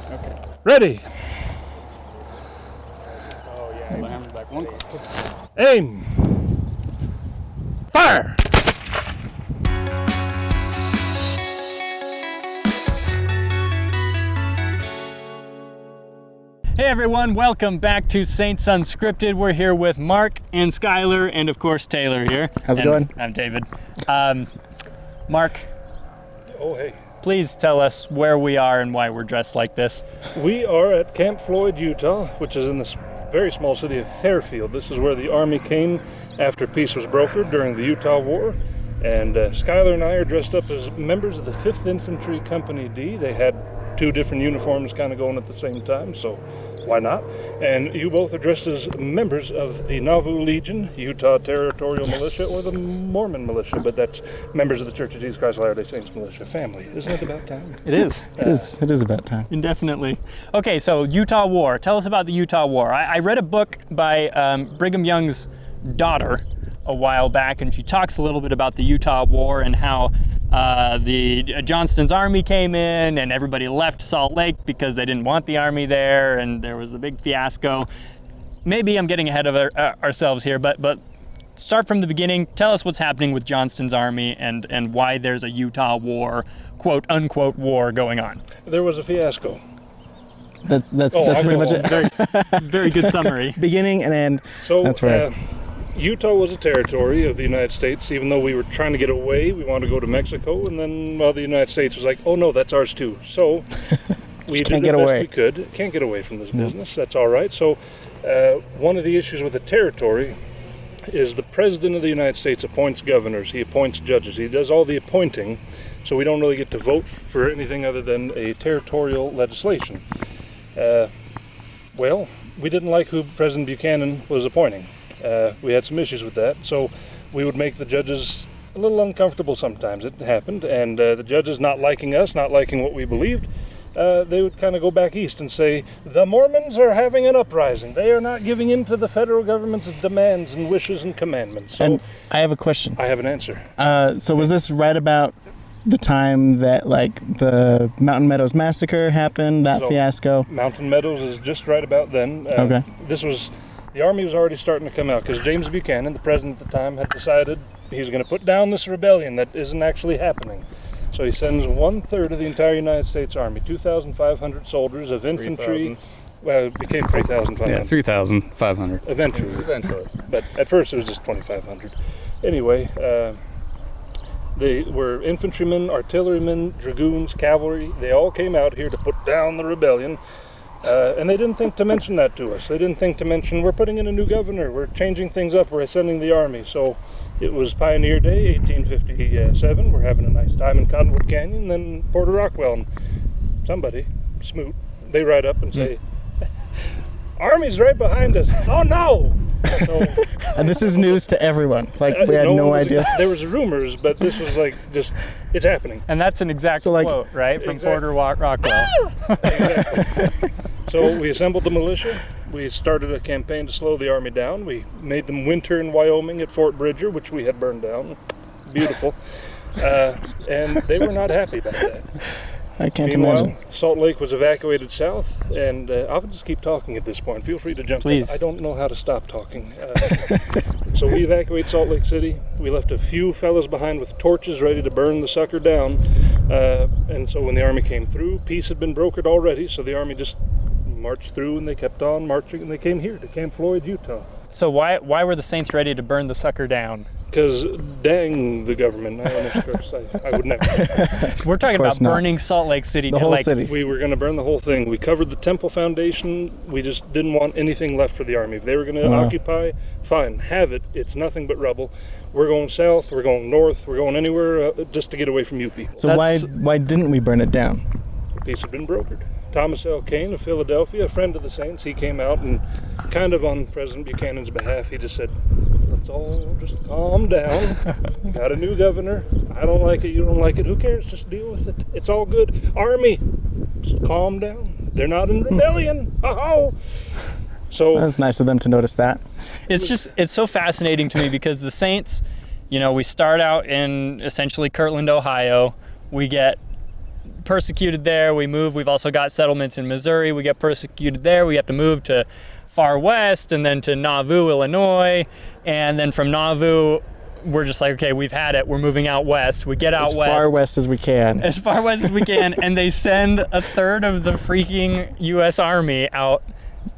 Okay. Ready. Oh yeah, my hammer's back. One. Aim. Fire. Hey everyone, welcome back to Saints Unscripted. We're here with Mark and Skylar and of course Taylor here. How's it going? I'm David. Mark, Oh, hey. please tell us where we are and why we're dressed like this. We are at Camp Floyd, Utah, which is in this very small city of Fairfield. This is where the Army came after peace was brokered during the Utah War. And Skylar and I are dressed up as members of the 5th Infantry Company D. They had two different uniforms kind of going at the same time, so why not? And you both are dressed as members of the Nauvoo Legion, Utah Territorial Militia, or the Mormon Militia, but that's members of the Church of Jesus Christ of Latter-day Saints Militia family. Isn't it about time? It is. It is about time. Indefinitely. Okay, so Utah War. Tell us about the Utah War. I read a book by Brigham Young's daughter a while back, and she talks a little bit about the Utah War and how the Johnston's army came in and everybody left Salt Lake because they didn't want the army there, and there was a big fiasco. Maybe I'm getting ahead of ourselves here, but start from the beginning. Tell us what's happening with Johnston's army and why there's a Utah War, quote unquote war going on. There was a fiasco. That's pretty much it. Very good summary. Beginning and end. So, that's right. Utah was a territory of the United States. Even though we were trying to get away, we wanted to go to Mexico, and then the United States was like, oh no, that's ours too. So we did the best we could. Can't get away from this business. That's all right. So one of the issues with the territory is the President of the United States appoints governors. He appoints judges. He does all the appointing, so we don't really get to vote for anything other than a territorial legislation. Well, we didn't like who President Buchanan was appointing. We had some issues with that, so we would make the judges a little uncomfortable sometimes. It happened, and the judges not liking us, not liking what we believed, they would kind of go back east and say, the Mormons are having an uprising. They are not giving in to the federal government's demands and wishes and commandments. So and I have a question. I have an answer. So was this right about the time that the Mountain Meadows massacre happened, that fiasco? Mountain Meadows is just right about then. Okay. The Army was already starting to come out because James Buchanan, the president at the time, had decided he's going to put down this rebellion that isn't actually happening. So he sends 1/3 of the entire United States Army, 2,500 soldiers of infantry. 3,000. Well, it became 3,500. Yeah, 3,500. Eventually. But at first it was just 2,500. Anyway, they were infantrymen, artillerymen, dragoons, cavalry. They all came out here to put down the rebellion. And they didn't think to mention that to us. They didn't think to mention, we're putting in a new governor, we're changing things up, we're sending the army. So it was Pioneer Day, 1857. We're having a nice time in Cottonwood Canyon, then Port of Rockwell. And somebody, Smoot, they ride up and say, Army's right behind us. Oh no! So, and this is news to everyone. We had no idea. There was rumors, but this was it's happening. And that's an exact quote, right? From Porter Rockwell. Exactly. So we assembled the militia. We started a campaign to slow the army down. We made them winter in Wyoming at Fort Bridger, which we had burned down. Beautiful. And they were not happy about that. I can't Meanwhile, imagine. Salt Lake was evacuated south, and I'll just keep talking at this point. Feel free to jump in. I don't know how to stop talking. So we evacuated Salt Lake City. We left a few fellas behind with torches ready to burn the sucker down. And so when the army came through, peace had been brokered already, so the army just marched through, and they kept on marching, and they came here to Camp Floyd, Utah. So why were the Saints ready to burn the sucker down? Because dang the government, I would never. We're talking about burning Salt Lake City. The whole city. We were going to burn the whole thing. We covered the temple foundation. We just didn't want anything left for the army. If they were going to occupy, fine, have it. It's nothing but rubble. We're going south, we're going north, we're going anywhere just to get away from you people. So why didn't we burn it down? Peace had been brokered. Thomas L. Kane of Philadelphia, a friend of the Saints, he came out and kind of on President Buchanan's behalf, he just said, let's all just calm down. We got a new governor. I don't like it, you don't like it. Who cares? Just deal with it. It's all good. Army, just calm down. They're not in rebellion. Oh. So that was nice of them to notice that. It's so fascinating to me because the Saints, we start out in essentially Kirtland, Ohio. We get persecuted there, we move. We've also got settlements in Missouri. We get persecuted there. We have to move to far west and then to Nauvoo, Illinois. And then from Nauvoo, we're just like, okay, we've had it. We're moving out west. We get out west. As far west as we can. As far west as we can. And they send a third of the freaking U.S. Army out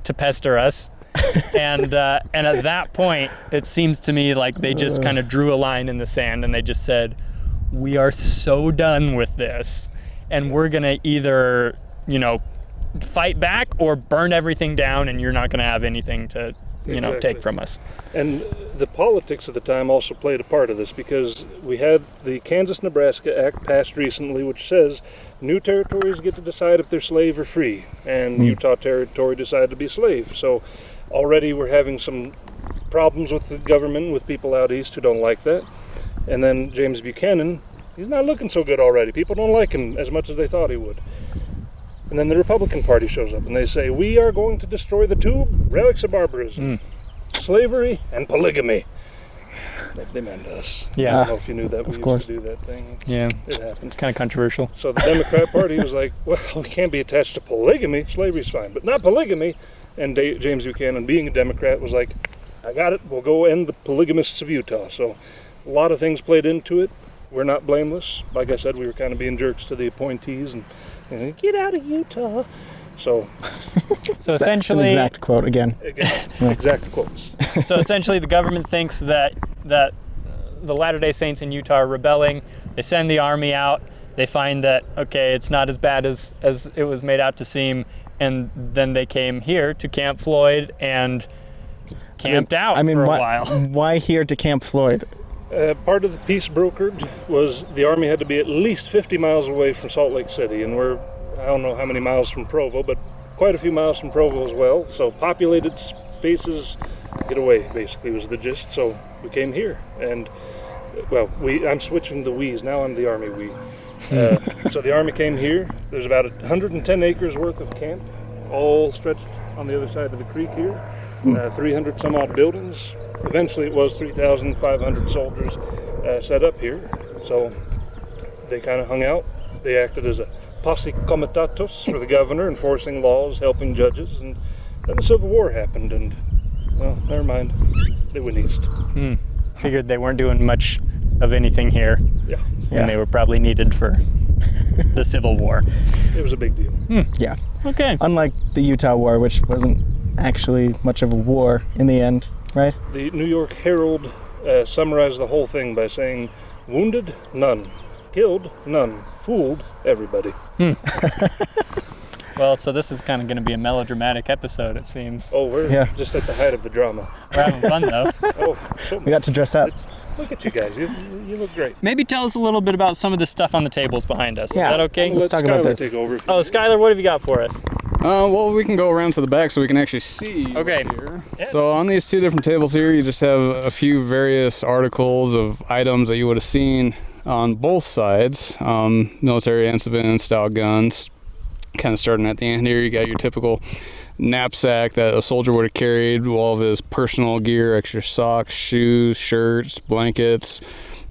to pester us. And at that point, it seems to me like they just kind of drew a line in the sand and they just said, we are so done with this. And we're going to either, fight back or burn everything down, and you're not going to have anything to, take from us. And the politics of the time also played a part of this, because we had the Kansas-Nebraska Act passed recently, which says new territories get to decide if they're slave or free, and Utah Territory decided to be slave. So already we're having some problems with the government, with people out east who don't like that. And then James Buchanan, he's not looking so good already. People don't like him as much as they thought he would. And then the Republican Party shows up and they say, we are going to destroy the two relics of barbarism, slavery and polygamy. They demand us. Yeah. I don't know if you knew that. We used to do that thing. Yeah. It happens. Kind of controversial. So the Democrat Party was like, well, we can't be attached to polygamy. Slavery's fine, but not polygamy. And James Buchanan, being a Democrat, was like, I got it. We'll go end the polygamists of Utah. So a lot of things played into it. We're not blameless. Like I said, we were kind of being jerks to the appointees and get out of Utah. So essentially, that's an exact quote again. Exact quotes. So essentially, the government thinks that the Latter-day Saints in Utah are rebelling. They send the army out. They find that, okay, it's not as bad as it was made out to seem, and then they came here to Camp Floyd and camped out for a while. Why here to Camp Floyd? Part of the peace brokered was the army had to be at least 50 miles away from Salt Lake City, and we're, I don't know how many miles from Provo, but quite a few miles from Provo as well. So populated spaces, get away, basically, was the gist. So we came here, and well, I'm switching the we's, now I'm the army we. So the army came here. There's about 110 acres worth of camp, all stretched on the other side of the creek here. 300 some odd buildings. Eventually it was 3,500 soldiers set up here. So they kind of hung out. They acted as a posse comitatus for the governor, enforcing laws, helping judges, and then the Civil War happened, and well, never mind. They went east. Figured they weren't doing much of anything here. Yeah. And they were probably needed for the Civil War. It was a big deal. Yeah. Okay. Unlike the Utah War, which wasn't actually much of a war in the end, right? The New York Herald summarized the whole thing by saying, wounded, none. Killed, none. Fooled, everybody. Well, so this is kind of going to be a melodramatic episode, it seems. Oh, we're just at the height of the drama. We're having fun, though. We got to dress up. Look at you guys. You look great. Maybe tell us a little bit about some of the stuff on the tables behind us. Yeah. Is that okay? Let's talk about this. Take over. Oh, Skylar, what have you got for us? Well, we can go around to the back so we can actually see. Okay. Here. So on these two different tables here, you just have a few various articles of items that you would have seen on both sides. Military and civilian style guns. Kind of starting at the end here, you got your typical knapsack that a soldier would have carried, all of his personal gear, extra socks, shoes, shirts, blankets,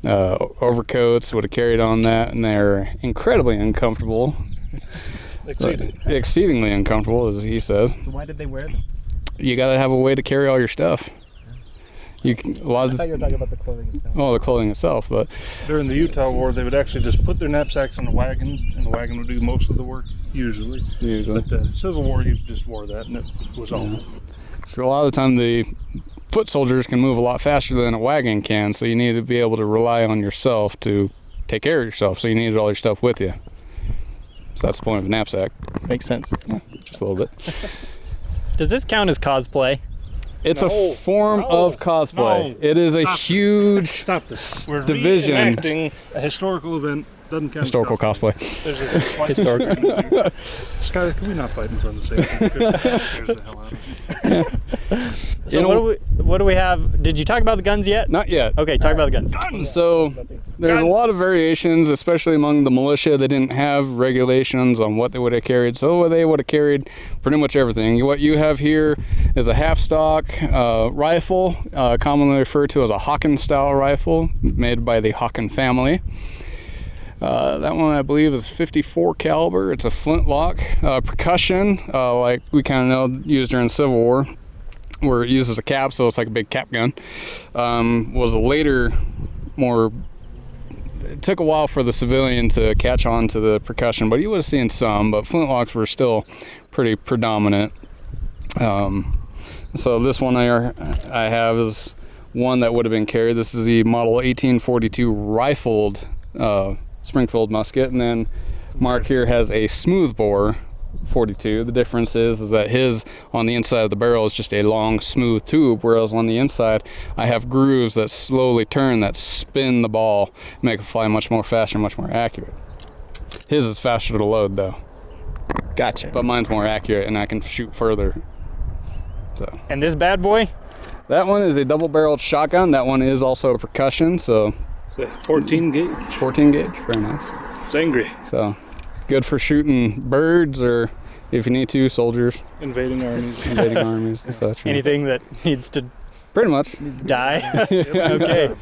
overcoats would have carried on that, and they're incredibly uncomfortable. Exceedingly uncomfortable, as he says. So why did they wear them? You got to have a way to carry all your stuff. I thought you were talking about the clothing itself. Oh, the clothing itself, but During the Utah War, they would actually just put their knapsacks in a wagon, and the wagon would do most of the work, usually. But the Civil War, you just wore that, and it was awful. So a lot of the time, the foot soldiers can move a lot faster than a wagon can, so you need to be able to rely on yourself to take care of yourself, so you needed all your stuff with you. So that's the point of a knapsack. Makes sense. Yeah, just a little bit. Does this count as cosplay? It's a form of cosplay. It is a huge We're division. reenacting a historical event. Doesn't count. Historical cosplay. There's a Historical. Skyler, can we not fight in front of the safety? Scares the hell out of me. So what do we have? Did you talk about the guns yet? Not yet. Okay, talk about the guns. So there's a lot of variations, especially among the militia. They didn't have regulations on what they would have carried, so they would have carried pretty much everything. What you have here is a half-stock rifle, commonly referred to as a Hawken-style rifle, made by the Hawken family. That one I believe is 54 caliber. It's a flintlock. Percussion, like we kind of know, used during the Civil War, where it uses a cap, so it's like a big cap gun. Was a later, more. It took a while for the civilian to catch on to the percussion, but you would have seen some. But flintlocks were still pretty predominant. So this one I have is one that would have been carried. This is the model 1842 rifled Springfield musket, and then Mark here has a smoothbore 42. The difference is that his on the inside of the barrel is just a long smooth tube, whereas on the inside I have grooves that slowly turn, that spin the ball, make it fly much more faster, much more accurate. His is faster to load though. Gotcha. But mine's more accurate and I can shoot further. So. And this bad boy? That one is a double-barreled shotgun. That one is also a percussion, so. 14 gauge. 14 gauge, very nice. It's angry. So, good for shooting birds or, if you need to, soldiers. Invading armies. Invading armies and such. Anything that needs to pretty much die? Okay.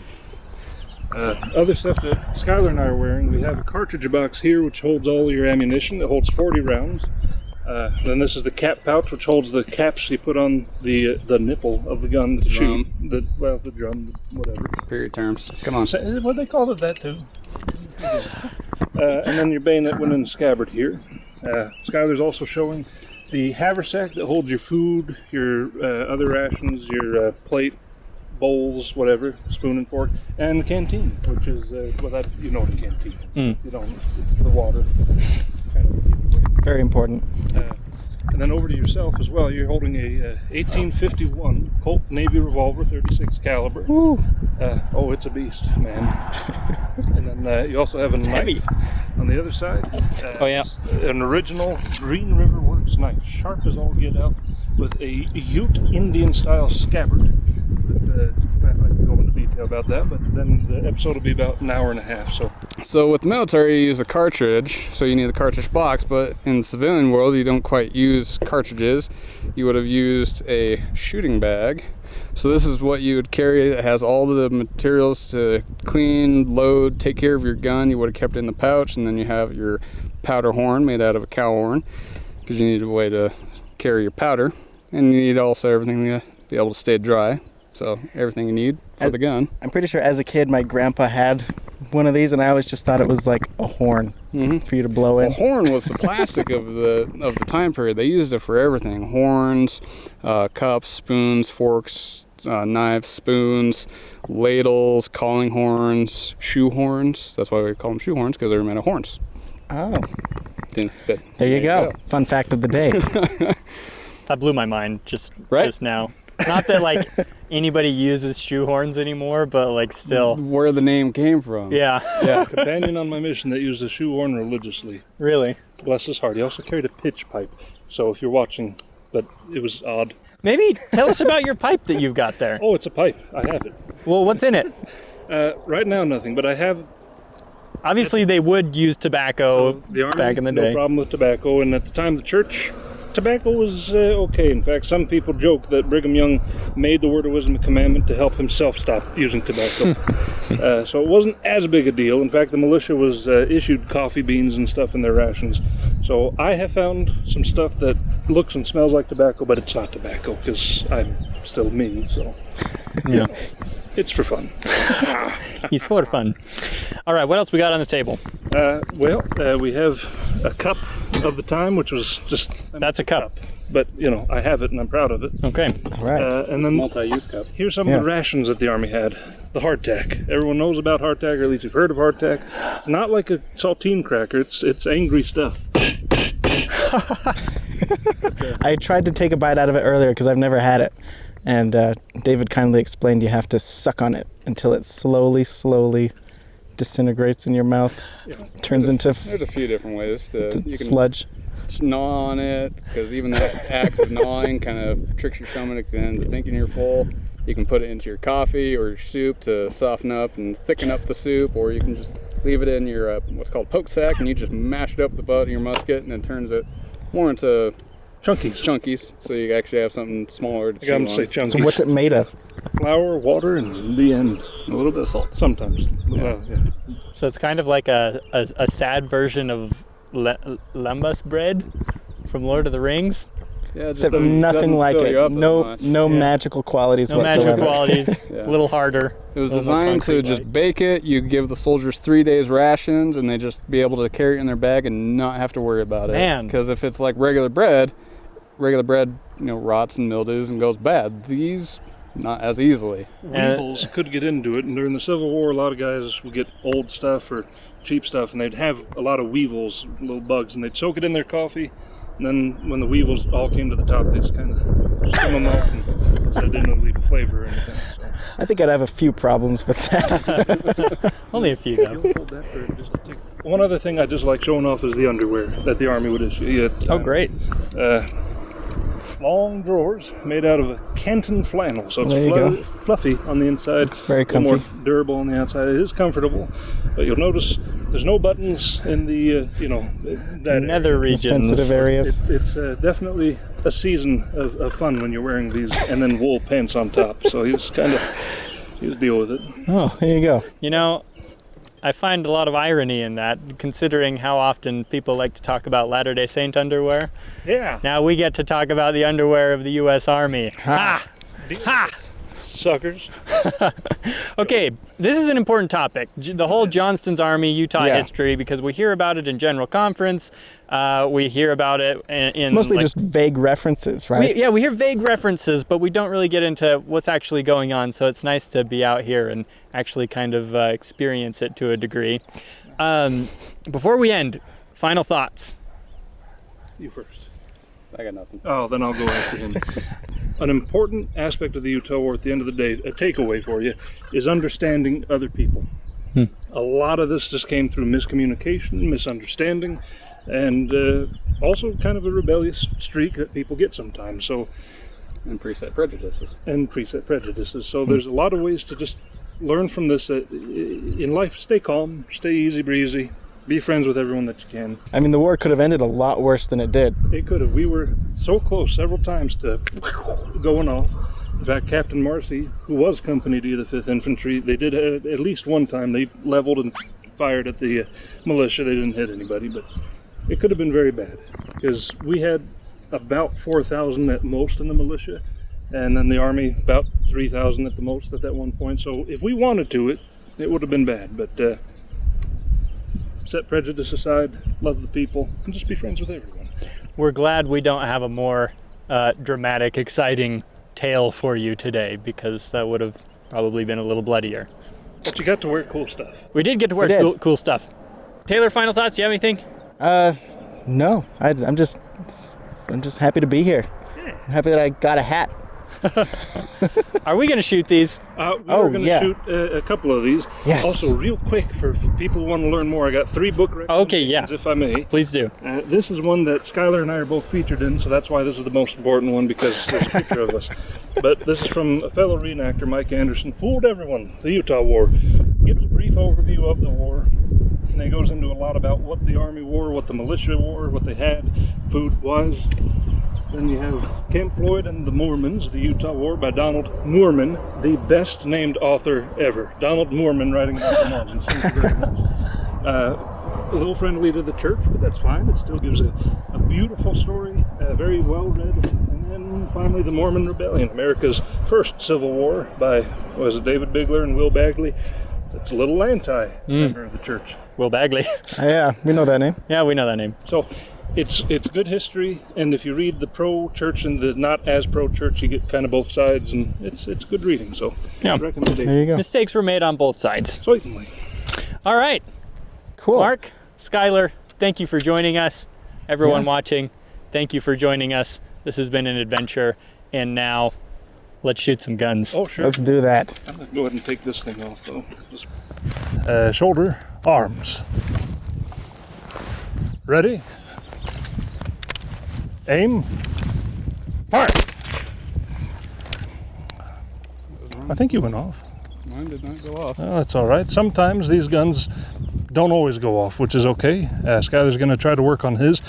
Other stuff that Skylar and I are wearing, we have a cartridge box here which holds all your ammunition. It holds 40 rounds. Then this is the cap pouch, which holds the caps you put on the nipple of the gun to shoot. The drum, whatever. Period terms. Come on. What they called it that too. And then your bayonet went in the scabbard here. Skylar's also showing the haversack that holds your food, your other rations, your plate, bowls, whatever, spoon and fork, and the canteen, which is you know what a canteen is. You don't. It's for water. Kind of very important. And then over to yourself as well. You're holding a 1851 Colt Navy revolver, 36 caliber. Oh, it's a beast, man. And then you also have a knife on the other side. Oh yeah, an original Green River Works knife, sharp as all get out, with a Ute Indian style scabbard. I can go into detail about that, but then the episode will be about an hour and a half. So with the military, you use a cartridge, so you need a cartridge box, but in the civilian world, you don't quite use cartridges. You would have used a shooting bag. So this is what you would carry. It has all the materials to clean, load, take care of your gun. You would have kept it in the pouch, and then you have your powder horn made out of a cow horn, because you need a way to carry your powder, and you need also everything to be able to stay dry. So everything you need for the gun. I'm pretty sure as a kid my grandpa had one of these, and I always just thought it was like a horn for you to blow in. A horn was the plastic of the time period. They used it for everything: horns, cups, spoons, forks, knives, spoons, ladles, calling horns, shoe horns. That's why we call them shoe horns, because they were made of horns. Oh. There you go. Fun fact of the day. That blew my mind just now. Not that like anybody uses shoe horns anymore, but like still. Where the name came from. Yeah. Companion on my mission that used a shoe horn religiously. Really? Bless his heart. He also carried a pitch pipe. So if you're watching, but it was odd. Maybe tell us about your pipe that you've got there. Oh, it's a pipe. I have it. Well, what's in it? Right now, nothing, but I have. Obviously, they would use tobacco the Army, back in the day. No problem with tobacco, and at the time of the church, tobacco was okay. In fact, some people joke that Brigham Young made the word of wisdom a commandment to help himself stop using tobacco. So it wasn't as big a deal. In fact, the militia was issued coffee beans and stuff in their rations. So I have found some stuff that looks and smells like tobacco, but it's not tobacco, because I'm still me, so Yeah. it's for fun. He's for fun. All right, what else we got on the table? We have a cup of the time, which was just... That's a cup. But, I have it and I'm proud of it. Okay. All right. And then Multi-use cup. here's some of the rations that the Army had. The hardtack. Everyone knows about hardtack, or at least you've heard of hardtack. It's not like a saltine cracker. It's angry stuff. I tried to take a bite out of it earlier because I've never had it. And David kindly explained you have to suck on it until it slowly disintegrates in your mouth. Turns into There's a few different ways. You can sludge. gnaw on it, because even that act of gnawing kind of tricks your stomach into thinking you're full. You can put it into your coffee or your soup to soften up and thicken up the soup, or you can just leave it in your what's called poke sack, and you just mash it up with the butt of your musket, and it turns it more into chunkies, so you actually have something smaller to chew on. Say chunkies. So what's it made of? flour, water, and in the end, A little bit of salt. sometimes. Yeah. So it's kind of like a sad version of lembas bread from Lord of the Rings. Yeah, Except nothing like it. No Yeah. magical qualities No whatsoever. magical qualities. Yeah. A little harder. It was a little more designed to concrete-like. just bake it. You give the soldiers 3 days rations, and they just be able to carry it in their bag and not have to worry about it. Man. Because if it's like regular bread, rots and mildews and goes bad. These, not as easily. Weevils could get into it, and during the Civil War, a lot of guys would get old stuff or cheap stuff, and they'd have a lot of weevils, little bugs, and they'd soak it in their coffee. And then when the weevils all came to the top, they just kind of skim them off, and so it didn't leave a flavor or anything. So. I think I'd have a few problems with that. Only a few though. You'll hold that for just a tick. One other thing I just like showing off is the underwear that the Army would issue. You had, Oh, great. long drawers made out of a Canton flannel, so There you go. it's fluffy on the inside. It's very a little more comfy. durable on the outside. It is comfortable, but you'll notice there's no buttons in the that Nether area. regions. Sensitive areas. It's definitely a season of fun when you're wearing these, and then wool pants on top. So he was deal with it. Oh, there you go. You know, I find a lot of irony in that, considering how often people like to talk about Latter-day Saint underwear. Yeah, Now we get to talk about the underwear of the U.S. Army. Ha! Ha! suckers. Okay, this is an important topic. The whole Johnston's Army, Utah Yeah. history, because we hear about it in general conference. We hear about it in Mostly like, just vague references, right? we hear vague references, but we don't really get into what's actually going on. So it's nice to be out here and actually kind of experience it to a degree. Before we end, final thoughts. You first. I got nothing. Oh, then I'll go after him. An important aspect of the Utah War at the end of the day, a takeaway for you, is understanding other people. A lot of this just came through miscommunication, misunderstanding, and also kind of a rebellious streak that people get sometimes. So, And preset prejudices. and preset prejudices. So there's a lot of ways to just learn from this. In life, stay calm, stay easy breezy, be friends with everyone that you can. I mean, the war could have ended a lot worse than it did. It could have. We were so close several times to going off. In fact, Captain Marcy, who was company to the 5th Infantry, they did at least one time. They leveled and fired at the militia. They didn't hit anybody, but it could have been very bad because we had about 4,000 at most in the militia, and then the Army about 3,000 at the most at that one point. So if we wanted to, it would have been bad. But set prejudice aside, love the people, and just be friends with everyone. We're glad we don't have a more dramatic, exciting tale for you today, because that would have probably been a little bloodier. But you got to wear cool stuff. We did get to wear We did. cool stuff. Taylor, final thoughts? Do you have anything? No, I'm just happy to be here. I'm happy that I got a hat. Are we going to shoot these? We Oh, were going to yeah. shoot a couple of these. Yes. Also, real quick, for people who want to learn more, I got 3 book recommendations, Okay, yeah. if I may. Please do. This is one that Skylar and I are both featured in, so that's why this is the most important one, because there's a picture of us. But this is from a fellow reenactor, Mike Anderson. Fooled Everyone, the Utah War. Gives a brief overview of the war, and then goes into a lot about what the Army wore, what the militia wore, what they had, food-wise. Then you have Camp Floyd and the Mormons, the Utah War, by Donald Moorman, the best named author ever. Donald Moorman writing about the Mormons. Thank you very much. A little friendly to the church, but that's fine. It still gives a beautiful story, very well read. And then finally, the Mormon Rebellion, America's first civil war, by, David Bigler and Will Bagley. It's a little anti-member of the church. Will Bagley. Yeah, we know that name. Yeah, we know that name. So it's good history, and if you read the pro-church and the not as pro-church, you get kind of both sides, and it's good reading. So Yeah. recommendation. There you go. Mistakes were made on both sides. Certainly. All right. Cool. Mark, Skylar, thank you for joining us. Everyone Yeah. watching, thank you for joining us. This has been an adventure, and now let's shoot some guns. Oh, sure. Let's do that. I'm going to go ahead and take this thing off, though. Shoulder, arms. Ready? Aim. Fire! I think you went off. Mine did not go off. Oh, that's all right. Sometimes these guns don't always go off, which is okay. Skylar's going to try to work on his.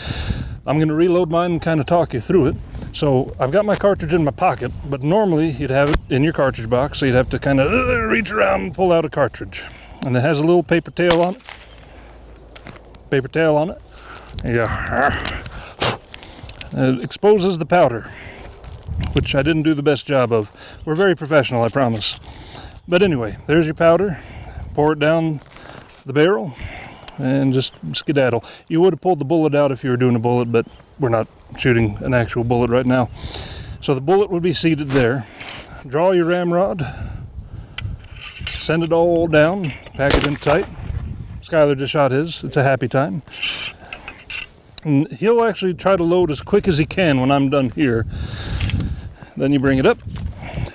I'm going to reload mine and kind of talk you through it. So I've got my cartridge in my pocket, but normally you'd have it in your cartridge box, so you'd have to kind of reach around and pull out a cartridge. And it has a little paper tail on it. Paper tail on it. Yeah. It exposes the powder, which I didn't do the best job of. We're very professional, I promise. But anyway, there's your powder. Pour it down the barrel and just skedaddle. You would have pulled the bullet out if you were doing a bullet, but we're not shooting an actual bullet right now. So the bullet would be seated there. Draw your ramrod. Send it all down. Pack it in tight. Skylar just shot his. It's a happy time. And he'll actually try to load as quick as he can when I'm done here. Then you bring it up.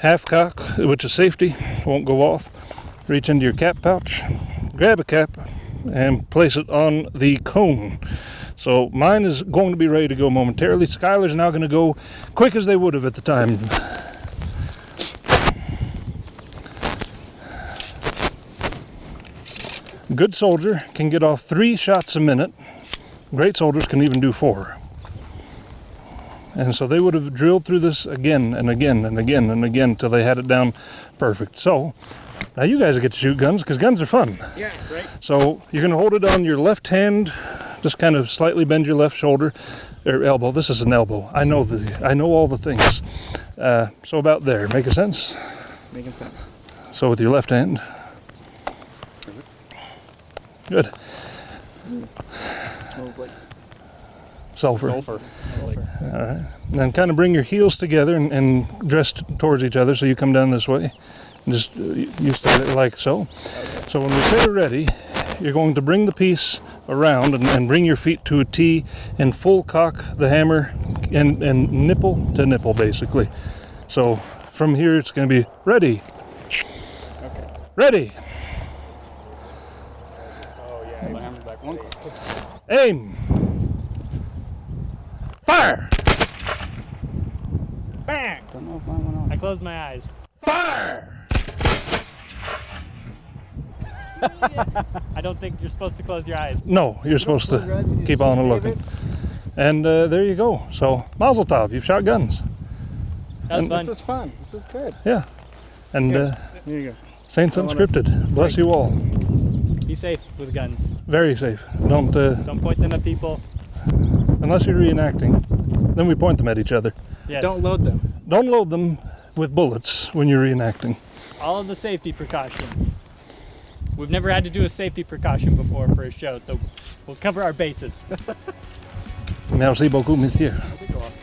Half cock, which is safety. Won't go off. Reach into your cap pouch. Grab a cap and place it on the cone. So mine is going to be ready to go momentarily. Skylar's now going to go quick as they would have at the time. A good soldier can get off 3 shots a minute. Great soldiers can even do 4. And so they would have drilled through this again and again and again and again until they had it down perfect. So now you guys get to shoot guns because guns are fun. Yeah, right. So you're going to hold it on your left hand, just kind of slightly bend your left shoulder or elbow. This is an elbow. I know all the things. So about there. Making sense? Making sense. So with your left hand. Good. Smells like Sulfur. Sulfur. All right. And then kind of bring your heels together and dress towards each other so you come down this way. And just you start it like so. Okay. So when we say we're ready, you're going to bring the piece around and bring your feet to a T and full cock the hammer and nipple to nipple basically. So from here it's going to be ready. okay. Ready. Oh yeah, the hammer's back. One quick. Aim. Fire. Bang! Don't know if mine went off. I closed my eyes. Fire. I don't think you're supposed to close your eyes. No, you're supposed to keep on looking. And there you go. So, Mazel Tov, you've shot guns. That was And fun. This was fun. This was good. Yeah. And Here you go. Saints Unscripted, bless you all. Be safe with guns. Very safe. Don't, Don't point them at people. unless you're reenacting, then we point them at each other. Yes. Don't load them. Don't load them with bullets when you're reenacting. All of the safety precautions. We've never had to do a safety precaution before for a show, so we'll cover our bases. Merci beaucoup, monsieur. I think I lost